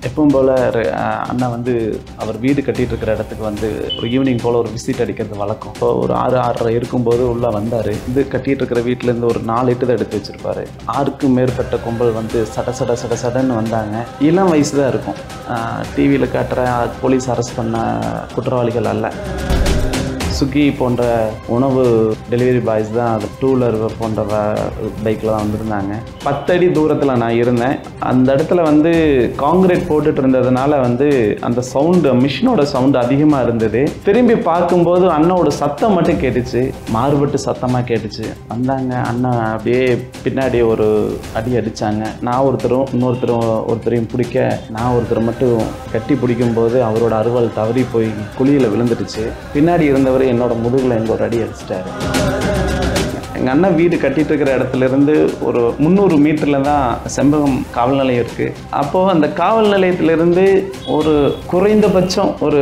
எப்பவும் போல் அண்ணன் வந்து அவர் வீடு கட்டிகிட்டு இருக்கிற இடத்துக்கு வந்து ஒரு ஈவினிங் போல் ஒரு விசிட் அடிக்கிறது வழக்கம். இப்போ ஒரு 6-6:30 இருக்கும்போது உள்ளே வந்தார். இது கட்டிகிட்டு இருக்கிற வீட்டிலேருந்து ஒரு 4 இட்டு தான் எடுத்து வச்சுருப்பார். 6க்கும் மேற்பட்ட கும்பல் வந்து சடன்னு வந்தாங்க. இளம் வயசு தான் இருக்கும். டிவியில் காட்டுற போலீஸ் அரெஸ்ட் பண்ண குற்றவாளிகள் அல்ல. ஸ்விக்கி போன்ற உணவு டெலிவரி பாய்ஸ் தான் அது 2 வீலர் போன்ற பைக்கில் தான் வந்திருந்தாங்க. 10 அடி தூரத்தில் நான் இருந்தேன். அந்த இடத்துல வந்து காங்கிரீட் போட்டுட்டு இருந்ததுனால வந்து அந்த சவுண்டு, மிஷினோட சவுண்டு அதிகமாக இருந்தது. திரும்பி பார்க்கும்போது அண்ணனோட சத்தம் மட்டும் கேட்டுச்சு, மாறுபட்டு சத்தமாக கேட்டுச்சு. வந்தாங்க, அண்ணன் அப்படியே பின்னாடி ஒரு அடி அடித்தாங்க. நான் ஒருத்தரையும் பிடிக்க, நான் ஒருத்தர் மட்டும் கட்டி பிடிக்கும்போது அவரோட அறுவாள் தவறி போய் குழியில் விழுந்துடுச்சு. பின்னாடி இருந்தவர் என்னோட முதுகில் எங்க ஒரு அடி அடிச்சிட்டாரு. எங்கள் அண்ணன் வீடு கட்டிட்டு இருக்கிற இடத்துலேருந்து ஒரு 300 மீட்டரில் தான் செம்பகம் காவல் நிலையம் இருக்குது. அப்போது அந்த காவல் நிலையத்திலேருந்து ஒரு குறைந்தபட்சம் ஒரு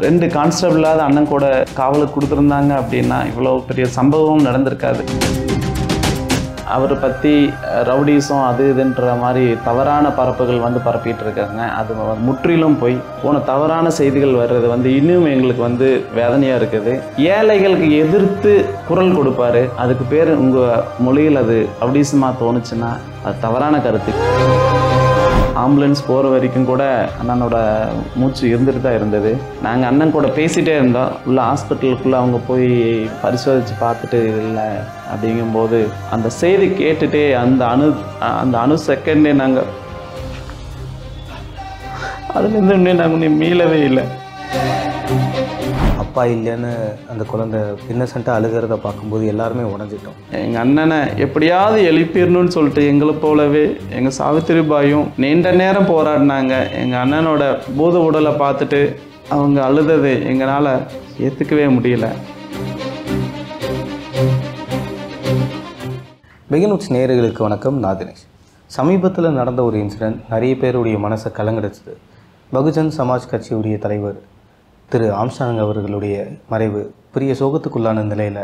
2 கான்ஸ்டபிளாவது அண்ணன் கூட காவலுக்கு கொடுத்துருந்தாங்க அப்படின்னா இவ்வளோ பெரிய சம்பவம் நடந்திருக்காது. அவரை பற்றி ரவுடிஸும் அது இதுன்ற மாதிரி தவறான பரப்புகள் வந்து பரப்பிட்டு இருக்காங்க. அது முற்றிலும் போய் போன தவறான செய்திகள் வர்றது வந்து இன்னும் எங்களுக்கு வந்து வேதனையாக இருக்குது. ஏழைகளுக்கு எதிர்த்து குரல் கொடுப்பாரு. அதுக்கு பேர் உங்கள் மொழியில் அது ரவுடிசமாக தோணுச்சுன்னா அது தவறான கருத்து. ஆம்புலன்ஸ் போகிற வரைக்கும் கூட அண்ணனோட மூச்சு இருந்துட்டு தான் இருந்தது. நாங்கள் அண்ணன் கூட பேசிகிட்டே இருந்தோம். உள்ள ஹாஸ்பிட்டலுக்குள்ளே அவங்க போய் பரிசோதித்து பார்த்துட்டு இல்லை அப்படிங்கும்போது அந்த செய்தி கேட்டுகிட்டே அந்த அணு செகண்டே நாங்கள் அதுலேருந்து இன்னும் நாங்கள் மீளவே இல்லை. அப்பா இல்லைன்னு அந்த குழந்தை இன்னசென்ட்டாக அழுகிறத பார்க்கும்போது எல்லாருமே உடஞ்சிட்டோம். எங்கள் அண்ணனை எப்படியாவது எழுப்பிடணும்னு சொல்லிட்டு எங்களை போலவே எங்கள் சாவித்திரி பாயும் நீண்ட நேரம் போராடினாங்க. எங்கள் அண்ணனோட பூத உடலை பார்த்துட்டு அவங்க அழுதது எங்களால் ஏற்றுக்கவே முடியல. பிகின்வுட்ஸ் நேயர்களுக்கு வணக்கம். நான் தினேஷ். சமீபத்தில் நடந்த ஒரு இன்சிடென்ட் நிறைய பேருடைய மனசை கலங்கடிச்சது. பகுஜன் சமாஜ் கட்சியுடைய தலைவர் திரு ஆம்ஸ்ட்ராங் அவர்களுடைய மறைவு பெரிய சோகத்துக்குள்ளான நிலையில்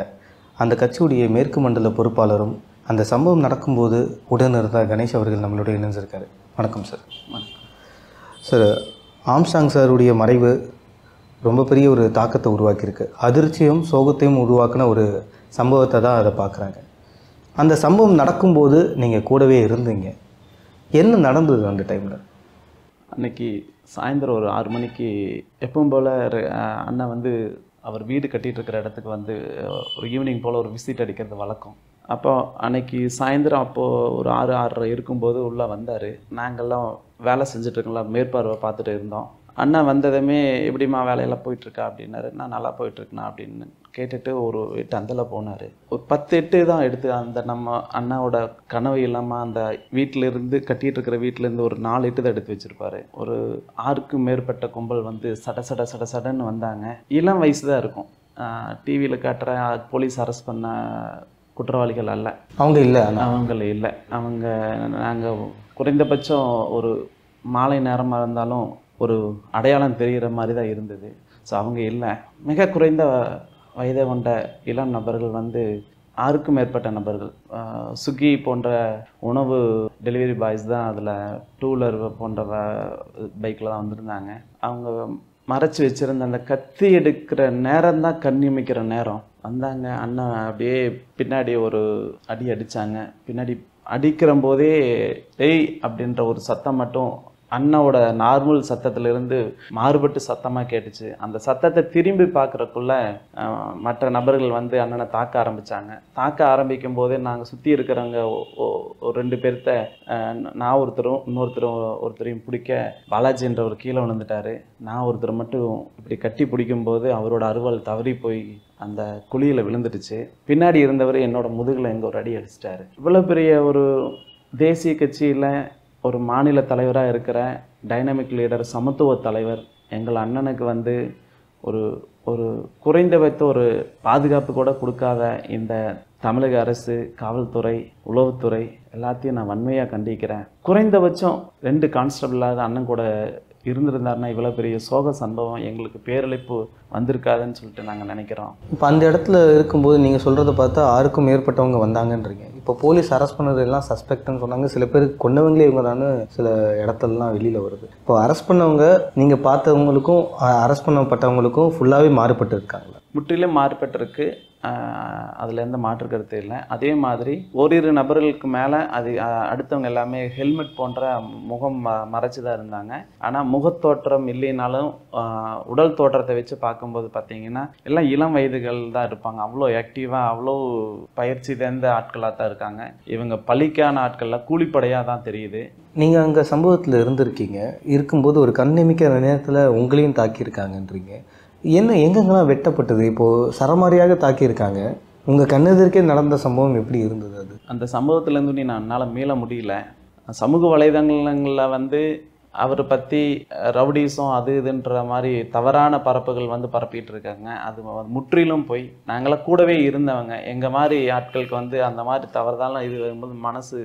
அந்த கட்சியுடைய மேற்கு மண்டல பொறுப்பாளரும் அந்த சம்பவம் நடக்கும்போது உடனிருந்த கணேஷ் அவர்கள் நம்மளுடைய இணைஞ்சிருக்காரு. வணக்கம் சார். சார், ஆம்ஸ்ட்ராங் சாருடைய மறைவு ரொம்ப பெரிய ஒரு தாக்கத்தை உருவாக்கியிருக்கு. அதிர்ச்சியும் சோகத்தையும் உருவாக்கின ஒரு சம்பவத்தை தான் அதை பார்க்குறாங்க. அந்த சம்பவம் நடக்கும்போது நீங்கள் கூடவே இருந்தீங்க. என்ன நடந்தது அந்த டைமில்? அன்னைக்கு சாயந்தரம் ஒரு 6 மணிக்கு எப்பவும் போல் அண்ணன் வந்து அவர் வீடு கட்டிகிட்டு இருக்கிற இடத்துக்கு வந்து ஒரு ஈவினிங் போல் ஒரு விசிட் அடிக்கிறது வழக்கம். அப்போ அன்னைக்கு சாயந்தரம் அப்போது ஒரு 6-6:30 இருக்கும்போது உள்ளே வந்தார். நாங்கள்லாம் வேலை செஞ்சிட்ருக்கோம்ல, மேற்பார்வை பார்த்துட்டு இருந்தோம். அண்ணன் வந்ததுமே எப்படிமா வேலையெல்லாம் போயிட்டுருக்கா அப்படின்னாரு. நான் நல்லா போயிட்டுருக்கேண்ணா அப்படின்னு கேட்டுட்டு ஒரு 8 அந்தல போனார். ஒரு 10 8 தான் எடுத்து அந்த நம்ம அண்ணாவோட கனவு இல்லாமல் அந்த வீட்டிலேருந்து கட்டிகிட்டு இருக்கிற வீட்டிலேருந்து ஒரு 4 இட்டு தான் எடுத்து வச்சுருப்பார். ஒரு 6க்கும் மேற்பட்ட கும்பல் வந்து சடன்னு வந்தாங்க. இளம் வயசு தான் இருக்கும். டிவியில் காட்டுற போலீஸ் அரெஸ்ட் பண்ண குற்றவாளிகள் அல்ல. அவங்கள இல்லை. நாங்கள் குறைந்தபட்சம் ஒரு மாலை நேரமாக இருந்தாலும் ஒரு அடையாளம் தெரிகிற மாதிரி தான் இருந்தது. ஸோ அவங்க இல்லை. மிக குறைந்த வயதை கொண்ட இளம் நபர்கள் வந்து 6க்கும் மேற்பட்ட நபர்கள் ஸ்விக்கி போன்ற உணவு டெலிவரி பாய்ஸ் தான் அதில் 2 வீலர் போன்ற பைக்கில் தான் வந்திருந்தாங்க. அவங்க மறைச்சி வச்சுருந்த அந்த கத்தி எடுக்கிற நேரம் தான் கண்ணிமைக்கிற நேரம். வந்தாங்க, அண்ணன் அப்படியே பின்னாடி ஒரு அடி அடித்தாங்க. பின்னாடி அடிக்கிற போதே டேய் அப்படின்ற ஒரு சத்தம் மட்டும் அண்ணனோட நார்மல் சத்தத்திலிருந்து மாறுபட்டு சத்தமாக கேட்டுச்சு. அந்த சத்தத்தை திரும்பி பார்க்குறக்குள்ள மற்ற நபர்கள் வந்து அண்ணனை தாக்க ஆரம்பிக்கும் போதே நாங்கள் சுற்றி இருக்கிறவங்க ஒரு 2 பேர்த்த நான் ஒருத்தரையும் பிடிக்க பாலாஜின்ற ஒரு கீழே விழுந்துட்டார். நான் ஒருத்தர் மட்டும் இப்படி கட்டி பிடிக்கும்போது அவரோட அறுவாள் தவறி போய் அந்த குழியில் விழுந்துடுச்சு. பின்னாடி இருந்தவர் என்னோட முதுகில் எங்கே ஒரு அடி அடிச்சிட்டாரு. இவ்வளோ பெரிய ஒரு தேசிய கட்சியில் ஒரு மாநில தலைவராக இருக்கிற டைனமிக் லீடர், சமத்துவ தலைவர் எங்கள் அண்ணனுக்கு வந்து ஒரு குறைந்தபட்ச ஒரு பாதுகாப்பு கூட கொடுக்காத இந்த தமிழக அரசு, காவல்துறை, உளவுத்துறை எல்லாத்தையும் நான் வன்மையாக கண்டிக்கிறேன். குறைந்தபட்சம் 2 கான்ஸ்டபிளாவது அண்ணன் கூட இருந்திருந்தாருன்னா இவ்வளோ பெரிய சோக சம்பவம் எங்களுக்கு பேரழிப்பு வந்திருக்காதுன்னு சொல்லிட்டு நாங்கள் நினைக்கிறோம். இப்போ அந்த இடத்துல இருக்கும்போது நீங்கள் சொல்கிறத பார்த்தா 6க்கும் மேற்பட்டவங்க வந்தாங்கன்றீங்க. இப்போ இப்போ போலீஸ் அரெஸ்ட் பண்ணது எல்லாம் சஸ்பெக்ட்னு சொன்னாங்க. சில பேர் கொண்டவங்களே இவங்க தான் சில இடத்துலலாம் வெளியில் வருது. இப்போ அரெஸ்ட் பண்ணவங்க நீங்கள் பார்த்தவங்களுக்கும் அரெஸ்ட் பண்ணப்பட்டவங்களுக்கும் ஃபுல்லாகவே மாறுபட்டு இருக்காங்களா? முற்றிலும் மாறுபட்டிருக்கு. அதில் எந்த மாற்று கருத்து இல்லை. அதே மாதிரி ஓரிரு நபர்களுக்கு மேலே அது அடுத்தவங்க எல்லாமே ஹெல்மெட் போன்ற முகம் மறைச்சி தான் இருந்தாங்க. ஆனால் முகத்தோற்றம் இல்லைனாலும் உடல் தோற்றத்தை வச்சு பார்க்கும்போது பார்த்தீங்கன்னா எல்லாம் இளம் வயதுகள் தான் இருப்பாங்க. அவ்வளோ ஆக்டிவாக அவ்வளோ பயிற்சி தேர்ந்த ஆட்களாக தான் இருக்காங்க. இவங்க பழிக்கான ஆட்களில் கூலிப்படையாக தான் தெரியுது. நீங்கள் அங்கே சம்பவத்தில் இருந்திருக்கீங்க. இருக்கும்போது ஒரு கண்ணிமிக்கிற நேரத்தில் உங்களையும் தாக்கியிருக்காங்கன்றீங்க. என்ன எங்கெங்கெல்லாம் வெட்டப்பட்டது? இப்போது சரமாரியாக தாக்கியிருக்காங்க. உங்கள் கண்ணெதிர்க்கே நடந்த சம்பவம் எப்படி இருந்தது? அது அந்த சம்பவத்துலேருந்து என்னால் மீள முடியல. சமூக வலைதளங்களில் வந்து அவரை பற்றி ரவுடிஸும் அது இதுன்ற மாதிரி தவறான பரப்புகள் பரப்பிட்டு இருக்காங்க. அது முற்றிலும் போய் நாங்களாம் கூடவே இருந்தவங்க. எங்கள் மாதிரி ஆட்களுக்கு அந்த மாதிரி தவறுதாலாம் இது வரும்போது மனசு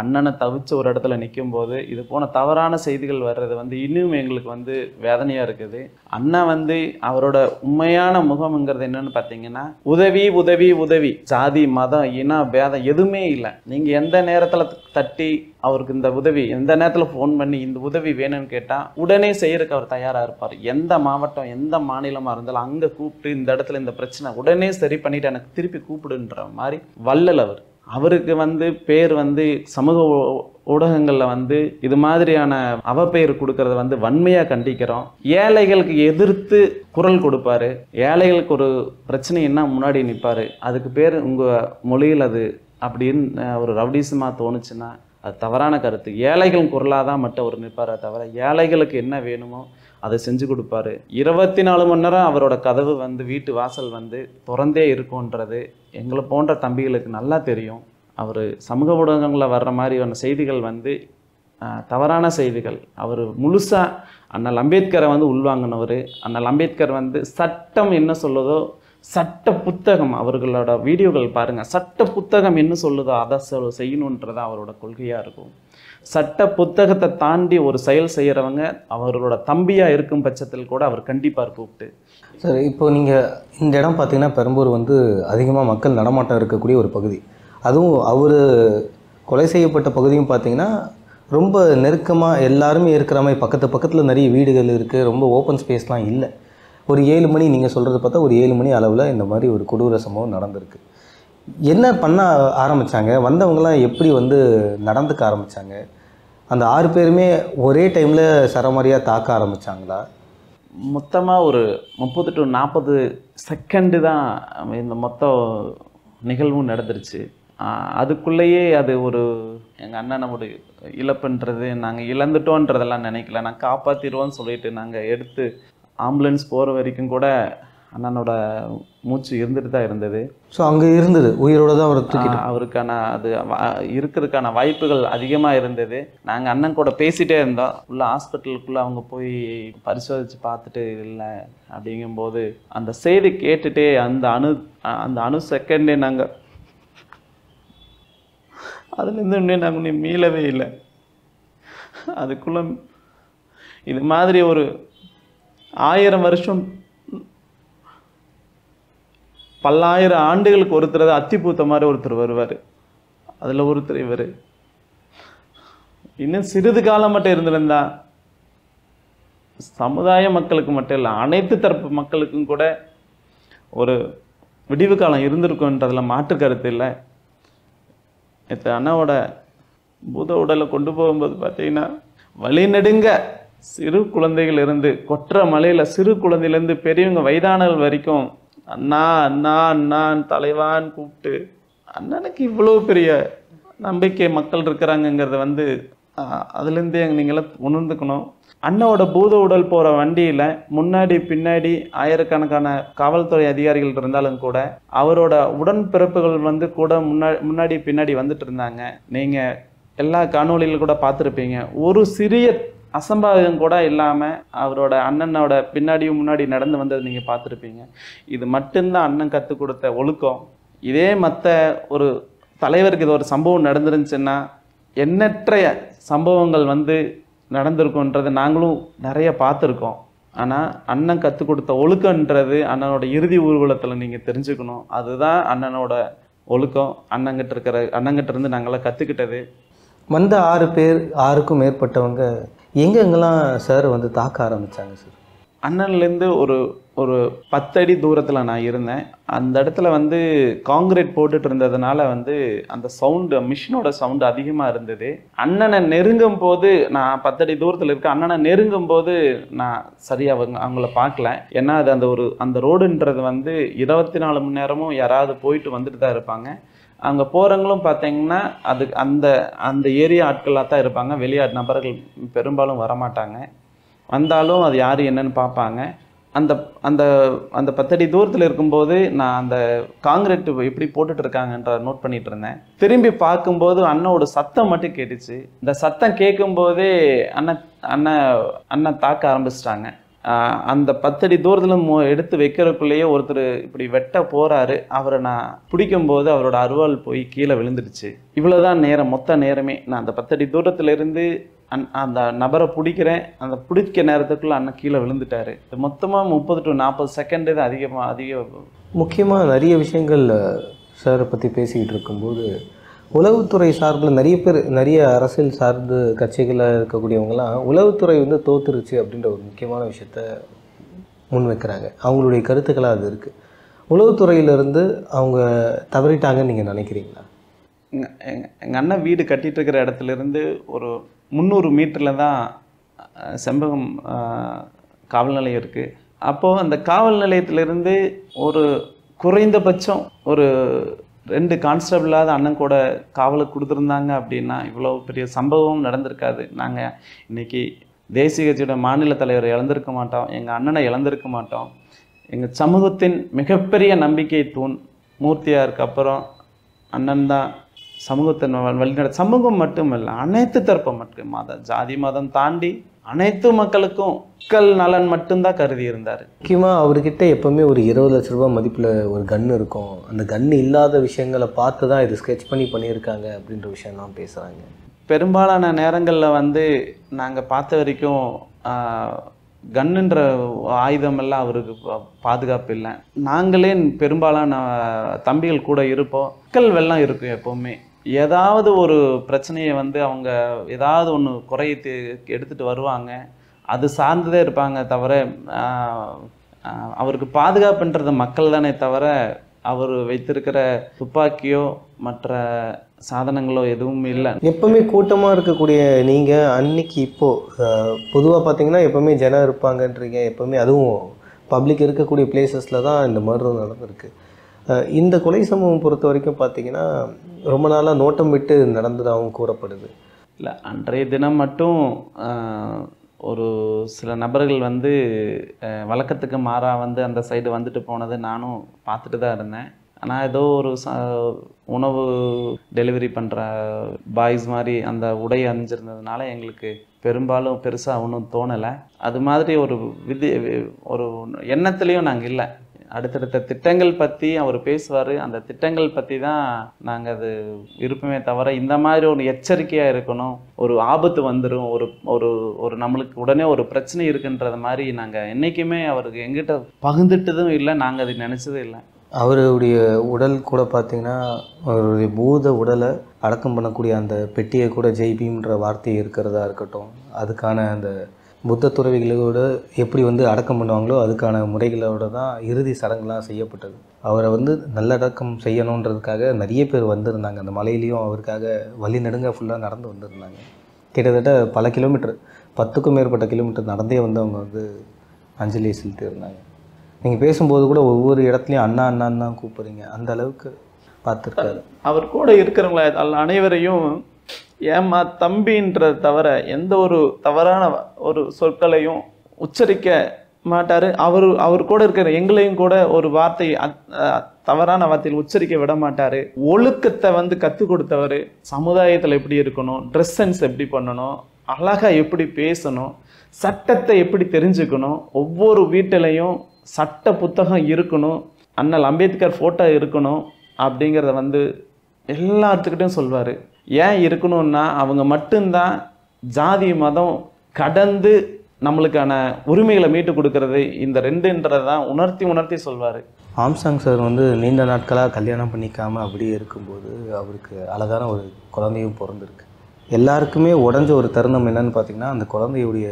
அண்ணனை தவிச்சு ஒரு இடத்துல நிற்கும் போது இது போன தவறான செய்திகள் வர்றது இன்னும் எங்களுக்கு வேதனையாக இருக்குது. அண்ணன் அவரோட உண்மையான முகம்ங்கிறது என்னன்னு பார்த்தீங்கன்னா உதவி உதவி உதவி, ஜாதி மதம் இன பேதம் எதுவுமே இல்லை. நீங்கள் எந்த நேரத்தில் தட்டி அவருக்கு இந்த உதவி, எந்த நேரத்தில் ஃபோன் பண்ணி இந்த உதவி வேணும்னு கேட்டால் உடனே செய்யறதுக்கு அவர் தயாராக இருப்பார். எந்த மாவட்டம் எந்த மாநிலமாக இருந்தாலும் அங்கே கூப்பிட்டு இந்த இடத்துல இந்த பிரச்சனை உடனே சரி பண்ணிவிட்டு எனக்கு திருப்பி கூப்பிடுன்ற மாதிரி வள்ளல் அவர். அவருக்கு பேர் சமூக ஊடகங்களில் இது மாதிரியான அவப்பெயர் கொடுக்கறத வன்மையாக கண்டிக்கிறோம். ஏழைகளுக்கு எதிர்த்து குரல் கொடுப்பாரு. ஏழைகளுக்கு ஒரு பிரச்சனைன்னா முன்னாடி நிற்பார். அதுக்கு பேர் உங்கள் மொழியில் அது அப்படின்னு ஒரு ரவுடிசமாக தோணுச்சுன்னா அது தவறான கருத்து. ஏழைகள் குரலாக தான் மட்டும் அவர் நிற்பாரே தவிர ஏழைகளுக்கு என்ன வேணுமோ அதை செஞ்சு கொடுப்பாரு. 24 மணி நேரம் அவரோட கதவு வீட்டு வாசல் திறந்தே இருக்கும்ன்றது எங்களை போன்ற தம்பிகளுக்கு நல்லா தெரியும். அவர் சமூக ஊடகங்களில் வர்ற மாதிரியான செய்திகள் தவறான செய்திகள். அவர் முழுசாக அண்ணல் அம்பேத்கரை உள்வாங்கினவர். அண்ணல் அம்பேத்கர் சட்டம் என்ன சொல்லுதோ, சட்ட புத்தகம் அவர்களோட வீடியோகள் பாருங்கள், சட்ட புத்தகம் என்ன சொல்லுதோ அதை செய்யணுன்றது அவரோட கொள்கையாக இருக்கும். சட்ட புத்தகத்தை தாண்டி ஒரு செயல் செய்கிறவங்க அவர்களோட தம்பியாக இருக்கும் பட்சத்தில் கூட அவர் கண்டிப்பாக கூப்பிட்டு. சார், இப்போ நீங்கள் இந்த இடம் பார்த்தீங்கன்னா பெரம்பூர் அதிகமாக மக்கள் நடமாட்டம் இருக்கக்கூடிய ஒரு பகுதி. அதுவும் அவர் கொலை செய்யப்பட்ட பகுதியும் பார்த்தீங்கன்னா ரொம்ப நெருக்கமாக எல்லாருமே இருக்கிற மாதிரி பக்கத்தில் நிறைய வீடுகள் இருக்குது. ரொம்ப ஓப்பன் ஸ்பேஸ்லாம் இல்லை. ஒரு 7 மணி நீங்கள் சொல்கிறது பார்த்தா ஒரு 7 மணி அளவில் இந்த மாதிரி ஒரு கொடூர சம்பவம் நடந்திருக்கு. என்ன பண்ண ஆரம்பித்தாங்க? வந்தவங்களாம் எப்படி நடந்துக்க ஆரம்பித்தாங்க? அந்த 6 பேருமே ஒரே டைமில் சரமாரியாக தாக்க ஆரம்பித்தாங்களா? மொத்தமாக ஒரு 30 to 40 செகண்டு தான் இந்த மொத்த நிகழ்வும் நடந்துருச்சு. அதுக்குள்ளேயே அது ஒரு எங்கள் அண்ணன் நம்முடைய இழப்புன்றது நாங்கள் இழந்துட்டோன்றதெல்லாம் நினைக்கல. நான் காப்பாற்றிடுவோன்னு சொல்லிட்டு நாங்கள் எடுத்து ஆம்புலன்ஸ் போகிற வரைக்கும் கூட அண்ணனோட மூச்சு இருந்துட்டு தான் இருந்தது. ஸோ அங்கே இருந்தது உயிரோடு தான் அவர் அவருக்கான அது இருக்கிறதுக்கான வாய்ப்புகள் அதிகமாக இருந்தது. நாங்கள் அண்ணன் கூட பேசிகிட்டே இருந்தோம். உள்ள ஹாஸ்பிட்டலுக்குள்ளே அவங்க போய் பரிசோதித்து பார்த்துட்டு இல்லை அப்படிங்கும்போது அந்த செய்தி கேட்டுகிட்டே அந்த அணு செகண்டே நாங்கள் அதுலேருந்து இன்னும் நாங்கள் மீளவே இல்லை. அதுக்குள்ளே இது மாதிரி ஒரு 1000 வருஷம் 1000 ஆண்டுகளுக்கு ஒருத்தர் அத்திப்பூத்த மாதிரி ஒருத்தர் வருவார். அதில் ஒருத்தர் இவர். இன்னும் சிறிது காலம் மட்டும் இருந்திருந்தா சமுதாய மக்களுக்கு மட்டும் இல்லை அனைத்து தரப்பு மக்களுக்கும் கூட ஒரு விடிவு காலம் இருந்திருக்குன்றதில் மாற்று கருத்து இல்லை. இப்போ அண்ணாவோட பூத உடலை கொண்டு போகும்போது பார்த்தீங்கன்னா வழிநெடுங்க சிறு குழந்தைகள் இருந்து கொற்ற மலையில் சிறு குழந்தையிலேருந்து பெரியவங்க வயதானவர்கள் வரைக்கும் அண்ணா அண்ணா அண்ணான் தலைவான் கூப்பிட்டு அண்ணனுக்கு இவ்வளோ பெரிய நம்பிக்கை மக்கள் இருக்கிறாங்கங்கிறத அதுலேருந்தே நீங்களாம் உணர்ந்துக்கணும். அண்ணாவோட பூத உடல் போகிற வண்டியில் முன்னாடி பின்னாடி ஆயிரக்கணக்கான காவல்துறை அதிகாரிகள் இருந்தாலும் கூட அவரோட உடன்பிறப்புகள் கூட முன்னாடி பின்னாடி வந்துட்டு இருந்தாங்க. நீங்கள் எல்லா காணொலியில் கூட பார்த்துருப்பீங்க. ஒரு சிறிய அசம்பாவிதம் கூட இல்லாமல் அவரோட அண்ணனோட பின்னாடியும் முன்னாடி நடந்து வந்தது நீங்கள் பார்த்துருப்பீங்க. இது மட்டும்தான் அண்ணன் கற்றுக் கொடுத்த ஒழுக்கம். இதே மற்ற ஒரு தலைவருக்கு இது ஒரு சம்பவம் நடந்துருந்துச்சுன்னா எண்ணற்ற சம்பவங்கள் நடந்திருக்குன்றது நாங்களும் நிறைய பார்த்துருக்கோம். ஆனால் அண்ணன் கற்றுக் கொடுத்த ஒழுக்கன்றது அண்ணனோட இறுதி ஊர்வலத்தில் நீங்கள் தெரிஞ்சுக்கணும். அதுதான் அண்ணனோட ஒழுக்கம், அண்ணங்கிட்ட இருந்து நாங்களாம் கற்றுக்கிட்டது. வந்த 6 பேர் 6க்கும் மேற்பட்டவங்க எங்கெங்கெல்லாம் சார் வந்து தாக்க ஆரம்பித்தாங்க சார்? அண்ணன்லேருந்து ஒரு ஒரு 10 அடி தூரத்தில் நான் இருந்தேன். அந்த இடத்துல வந்து காங்கிரீட் போட்டுட்டு இருந்ததுனால வந்து அந்த சவுண்டு, மிஷினோட சவுண்டு அதிகமாக இருந்தது. அண்ணனை நெருங்கும் போது, நான் 10 அடி தூரத்தில் இருக்க அண்ணனை நெருங்கும் போது நான் சரியாக அவங்கள பார்க்கல. ஏன்னா அது அந்த ரோடுன்றது வந்து 24 மணி நேரமும் யாராவது போயிட்டு வந்துட்டு தான் இருப்பாங்க. அங்கே போகிறவங்களும் பார்த்தீங்கன்னா அது அந்த அந்த ஏரியா ஆட்களாக தான் இருப்பாங்க. வெளியாட் நபர்கள் பெரும்பாலும் வரமாட்டாங்க. வந்தாலும் அது யார் என்னன்னு பார்ப்பாங்க. அந்த அந்த அந்த 10 அடி தூரத்தில் இருக்கும்போது நான் அந்த காங்கிரீட் எப்படி போட்டுட்டு இருக்காங்கன்ற நோட் பண்ணிட்டு இருந்தேன். திரும்பி பார்க்கும்போது அண்ணனோட சத்தம் மட்டும் கேட்டுச்சு. இந்த சத்தம் கேட்கும்போதே அண்ணன் தாக்க ஆரம்பிச்சிட்டாங்க. அந்த 10 அடி தூரத்தில் எடுத்து வைக்கிறதுக்குள்ளேயே ஒருத்தர் இப்படி வெட்ட போகிறாரு. அவரை நான் பிடிக்கும்போது அவரோட அருவாள் போய் கீழே விழுந்துடுச்சு. இவ்வளோதான் நேரம், மொத்த நேரமே. நான் அந்த 10 அடி தூரத்துலேருந்து அந்த நபரை பிடிக்கிறேன். அந்த பிடிக்க நேரத்துக்குள்ளே அண்ணன் கீழே விழுந்துட்டார். மொத்தமாக 30 to 40 செகண்டு தான் அதிக. முக்கியமாக நிறைய விஷயங்கள் சாரை பற்றி பேசிக்கிட்டு இருக்கும்போது, உளவுத்துறை சார்பில் நிறைய அரசியல் சார்ந்து கட்சிகளில் இருக்கக்கூடியவங்களாம் உளவுத்துறை வந்து தோத்துருச்சு அப்படின்ற ஒரு முக்கியமான விஷயத்த முன்வைக்கிறாங்க. அவங்களுடைய கருத்துக்களாக அது இருக்குது. உளவுத்துறையிலேருந்து அவங்க தவறிட்டாங்கன்னு நீங்கள் நினைக்கிறீங்களா? எங்கள் அண்ணன் வீடு கட்டிகிட்டு இருக்கிற இடத்துலேருந்து ஒரு 300 மீட்டரில் தான் செம்பகம் காவல் நிலையம் இருக்குது. அப்போது அந்த காவல் நிலையத்திலேருந்து ஒரு குறைந்தபட்சம் ஒரு 2 கான்ஸ்டபிளாவது அண்ணன் கூட காவலுக்கு கொடுத்துருந்தாங்க அப்படின்னா இவ்வளோ பெரிய சம்பவம் நடந்திருக்காது. நாங்கள் இன்றைக்கி தேசிய கட்சியோட மாநில தலைவரை இழந்திருக்க மாட்டோம், எங்கள் அண்ணனை இழந்திருக்க மாட்டோம். எங்கள் சமூகத்தின் மிகப்பெரிய நம்பிக்கை தூண் மூர்த்தியாருக்கு அப்புறம் அண்ணன் தான் சமூகத்தை வழிநட. சமூகம் மட்டுமல்ல, அனைத்து தரப்பு மட்டும், ஜாதி மதம் தாண்டி அனைத்து மக்களுக்கும் மக்கள் நலன் மட்டும்தான் கருதி இருந்தார். முக்கியமாக அவர்கிட்ட எப்போவுமே ஒரு 20 லட்ச ரூபா மதிப்பில் ஒரு கன்று இருக்கும். அந்த கன்று இல்லாத விஷயங்களை பார்த்து தான் இது ஸ்கெட்ச் பண்ணியிருக்காங்க அப்படின்ற விஷயம்லாம் பேசுகிறாங்க. பெரும்பாலான நேரங்களில் வந்து நாங்கள் பார்த்த வரைக்கும் கன்னுன்ற ஆயுதமெல்லாம் அவருக்கு பாதுகாப்பு இல்லை. நாங்களே பெரும்பாலான தம்பிகள் கூட இருப்போம். மக்கள் வெள்ளம் இருக்கும். எப்போவுமே ஏதாவது ஒரு பிரச்சனையை வந்து அவங்க ஏதாவது ஒன்று குறைத்து எடுத்துகிட்டு வருவாங்க. அது சார்ந்ததே இருப்பாங்க. தவிர அவருக்கு பாதுகாப்புன்றது மக்கள் தானே தவிர அவர் வைத்திருக்கிற துப்பாக்கியோ மற்ற சாதனங்களோ எதுவும் இல்லை. எப்போவுமே கூட்டமாக இருக்கக்கூடிய நீங்கள் அன்னைக்கு இப்போது பொதுவாக பார்த்தீங்கன்னா எப்போவுமே ஜனம் இருப்பாங்கன்றீங்க. எப்போவுமே அதுவும் பப்ளிக் இருக்கக்கூடிய பிளேசஸில் தான் இந்த மர்டர் நடந்திருக்கு. இந்த கொலை சம்பவம் பொறுத்த வரைக்கும் பார்த்தீங்கன்னா ரொம்ப நாளாக நோட்டம் விட்டு நடந்ததாகவும் கூறப்படுது. இல்லை, அன்றைய தினம் மட்டும் ஒரு சில நபர்கள் வந்து வழக்கத்துக்கு மாறாக வந்து அந்த சைடு வந்துட்டு போனது நானும் பார்த்துட்டு தான் இருந்தேன். ஆனால் ஏதோ ஒரு உணவு டெலிவரி பண்ணுற பாய்ஸ் மாதிரி அந்த உடை அணிஞ்சிருந்ததுனால எங்களுக்கு பெரும்பாலும் பெருசாக ஒன்றும் தோணலை. அது மாதிரி ஒரு எண்ணத்துலேயும் நாங்கள் இல்லை. அடுத்தடுத்த திட்டங்கள் பற்றி அவர் பேசுவார். அந்த திட்டங்கள் பற்றி தான் நாங்கள் அது இருப்போமே தவிர இந்த மாதிரி ஒரு எச்சரிக்கையாக இருக்கணும், ஒரு ஆபத்து வந்துடும், ஒரு நம்மளுக்கு உடனே ஒரு பிரச்சனை இருக்குன்றது மாதிரி நாங்கள் என்றைக்குமே அவருக்கு எங்கிட்ட பகிர்ந்துட்டதும் இல்லை. நாங்கள் அது நினச்சதும் இல்லை. அவருடைய உடல் கூட பார்த்திங்கன்னா அவருடைய பூத உடலை அடக்கம் பண்ணக்கூடிய அந்த பெட்டியை கூட ஜெய்பீம்ன்ற வார்த்தை இருக்கிறதா இருக்கட்டும், அதுக்கான அந்த புத்த துறவிகளோடு எப்படி வந்து அடக்கம் பண்ணுவாங்களோ அதுக்கான முறைகளோடு தான் இறுதி சடங்குலாம் செய்யப்பட்டது. அவரை வந்து நல்லடக்கம் செய்யணுன்றதுக்காக நிறைய பேர் வந்திருந்தாங்க. அந்த மலையிலையும் அவருக்காக வழி நெடுங்க ஃபுல்லாக நடந்து வந்திருந்தாங்க. கிட்டத்தட்ட பல கிலோமீட்டர், 10க்கும் மேற்பட்ட கிலோமீட்டர் நடந்தே வந்து அவங்க வந்து அஞ்சலி செலுத்தி இருந்தாங்க. நீங்கள் பேசும்போது கூட ஒவ்வொரு இடத்துலையும் அண்ணா அண்ணான்னு தான் கூப்பிட்றீங்க. அந்த அளவுக்கு பார்த்துருக்காரு. அவர் கூட இருக்கிறவங்கள அனைவரையும் ஏமா தம்பின்றதை தவிர எந்த ஒரு தவறான ஒரு சொற்களையும் உச்சரிக்க மாட்டார். அவர் கூட இருக்கிற எங்களையும் கூட ஒரு வார்த்தை தவறான வார்த்தையில் உச்சரிக்க விட மாட்டார். ஒழுக்கத்தை வந்து கற்றுக் கொடுத்தவர். சமுதாயத்தில் எப்படி இருக்கணும், ட்ரெஸ் சென்ஸ் எப்படி பண்ணணும், அழகாக எப்படி பேசணும், சட்டத்தை எப்படி தெரிஞ்சுக்கணும், ஒவ்வொரு வீட்டிலையும் சட்ட புத்தகம் இருக்கணும், அண்ணல் அம்பேத்கர் ஃபோட்டோ இருக்கணும் அப்படிங்கிறத வந்து எல்லாத்துக்கிட்டையும் சொல்வார். ஏன் இருக்கணும்னா அவங்க மட்டும்தான் ஜாதி மதம் கடந்து நம்மளுக்கான உரிமைகளை மீட்டு கொடுக்கறது இந்த ரெண்டுன்றதை தான் உணர்த்தி சொல்வார். ஆம்ஸ்ட்ராங் சார் வந்து நீண்ட நாட்களாக கல்யாணம் பண்ணிக்காமல் அப்படியே இருக்கும்போது அவருக்கு அழகான ஒரு குழந்தையும் பிறந்திருக்கு. எல்லாருக்குமே உடஞ்ச ஒரு தருணம் என்னன்னு பார்த்திங்கன்னா, அந்த குழந்தையுடைய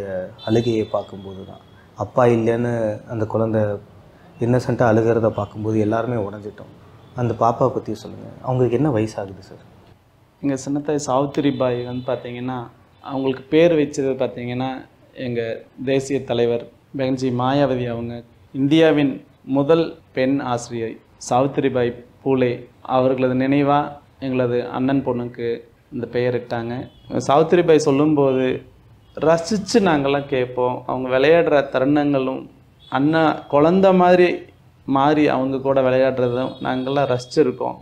அழுகையை பார்க்கும்போது தான். அப்பா இல்லைன்னு அந்த குழந்தை இன்னசென்ட்டாக அழுகிறத பார்க்கும்போது எல்லாருமே உடஞ்சிட்டோம். அந்த பாப்பா பற்றி சொல்லுங்கள். அவங்களுக்கு என்ன வயசாகுது சார்? எங்கள் சின்னத்தாய் சாவித்திரிபாய் வந்து பார்த்திங்கன்னா, அவங்களுக்கு பேர் வச்சது பார்த்திங்கன்னா, எங்கள் தேசிய தலைவர் பெகன்ஜி மாயாவதி அவங்க இந்தியாவின் முதல் பெண் ஆசிரியை சாவித்திரிபாய் பூலே அவர்களது நினைவாக எங்களது அண்ணன் பொண்ணுக்கு இந்த பெயரிட்டாங்க. சாவித்திரிபாய் சொல்லும்போது ரசித்து நாங்கள்லாம் கேட்போம். அவங்க விளையாடுற தருணங்களும் அண்ணா குழந்த மாதிரி மாறி அவங்க கூட விளையாடுறதும் நாங்கள்லாம் ரசிச்சிருக்கோம்.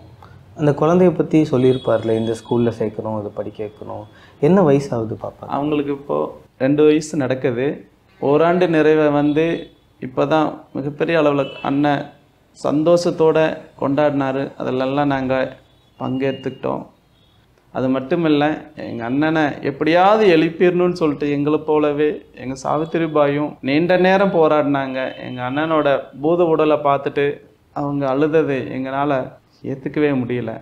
அந்த குழந்தைய பற்றி சொல்லியிருப்பார்ல, இந்த ஸ்கூலில் சேர்க்கணும், இதை படிக்க வைக்கணும். என்ன வயசாகுது பாப்பா? அவங்களுக்கு இப்போது 2 வயசு நடக்குது. ஓராண்டு நிறைவை வந்து இப்போ தான் மிகப்பெரிய அளவில் அண்ணன் சந்தோஷத்தோடு கொண்டாடினார். அதிலெல்லாம் நாங்கள் பங்கேற்றுக்கிட்டோம். அது மட்டும் இல்லை, எங்கள் அண்ணனை எப்படியாவது எழுப்பிடணும்னு சொல்லிட்டு எங்களை போலவே எங்கள் சாவித்திரிபாயும் நீண்ட நேரம் போராடினாங்க. எங்கள் அண்ணனோட பூத உடலை பார்த்துட்டு அவங்க அழுதது எங்களால் ஏற்றுக்கவே முடியல.